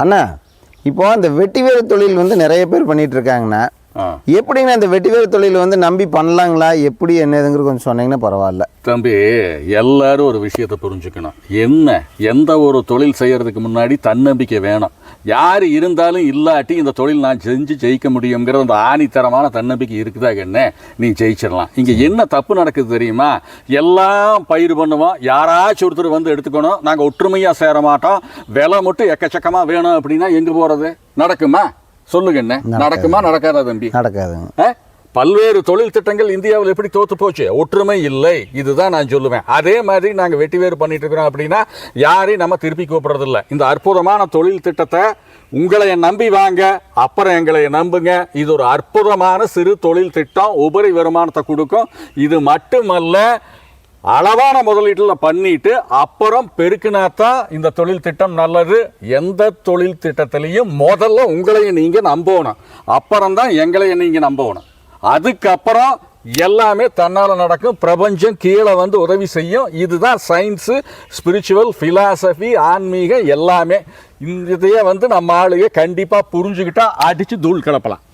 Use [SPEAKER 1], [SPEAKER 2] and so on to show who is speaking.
[SPEAKER 1] அண்ணா இப்போ அந்த வெட்டிவேறு தொழில் வந்து நிறைய பேர் பண்ணிட்டு இருக்காங்கண்ணா. எப்படிங்க அந்த வெட்டிவேறு தொழில் வந்து நம்பி பண்ணலாங்களா, எப்படி என்னதுங்கிறது கொஞ்சம் சொன்னீங்கன்னா பரவாயில்ல.
[SPEAKER 2] தம்பி, எல்லாரும் ஒரு விஷயத்தை புரிஞ்சுக்கணும். எந்த ஒரு தொழில் செய்யறதுக்கு முன்னாடி தன்னம்பிக்கை வேணும். யார் இருந்தாலும் இல்லாட்டி இந்த தொழில் நான் செஞ்சு ஜெயிக்க முடியுங்கிற அந்த ஆணித்தரமான தன்னம்பிக்கை இருக்குதா என்ன, நீ ஜெயிச்சிடலாம். இங்கே என்ன தப்பு நடக்குது தெரியுமா? எல்லாம் பயிர் பண்ணுவோம், யாராச்சும் ஒருத்தர் வந்து எடுத்துக்கணும், நாங்கள் ஒற்றுமையாக சேர மாட்டோம், விலை மட்டும் எக்கச்சக்கமாக வேணும் அப்படின்னா எங்கே போகிறது? நடக்குமா? சொல்லுங்க, என்ன நடக்குமா? நடக்காதா தம்பி?
[SPEAKER 1] நடக்காதுங்க.
[SPEAKER 2] பல்வேறு தொழில் திட்டங்கள் இந்தியாவில் எப்படி தோத்து போச்சு? ஒற்றுமை இல்லை. இதுதான் நான் சொல்லுவேன். அதே மாதிரி நாங்கள் வெட்டி வேறு பண்ணிட்டு இருக்கிறோம் அப்படின்னா யாரையும் நம்ம திருப்பி கூப்பிடுறதில்ல. இந்த அற்புதமான தொழில் திட்டத்தை உங்களை நம்பி வாங்க, அப்புறம் எங்களை நம்புங்க. இது ஒரு அற்புதமான சிறு தொழில் திட்டம், உபரி வருமானத்தை கொடுக்கும். இது மட்டுமல்ல, அளவான முதலீட்டில் பண்ணிட்டு அப்புறம் பெருக்கினாத்தான் இந்த தொழில் திட்டம் நல்லது. எந்த தொழில் திட்டத்திலையும் முதல்ல உங்களையும் நீங்கள் நம்பணும், அப்புறம்தான் எங்களையும் நீங்கள் நம்பணும். அதுக்கப்புறம் எல்லாமே தன்னால் நடக்கும். பிரபஞ்சம் கீழே வந்து உதவி செய்யும். இதுதான் சயின்ஸு, ஸ்பிரிச்சுவல், ஃபிலாசபி, ஆன்மீகம் எல்லாமே. இதையே வந்து நம்ம ஆளுங்க கண்டிப்பாக புரிஞ்சுக்கிட்டா அடித்து தூள் கிளப்பலாம்.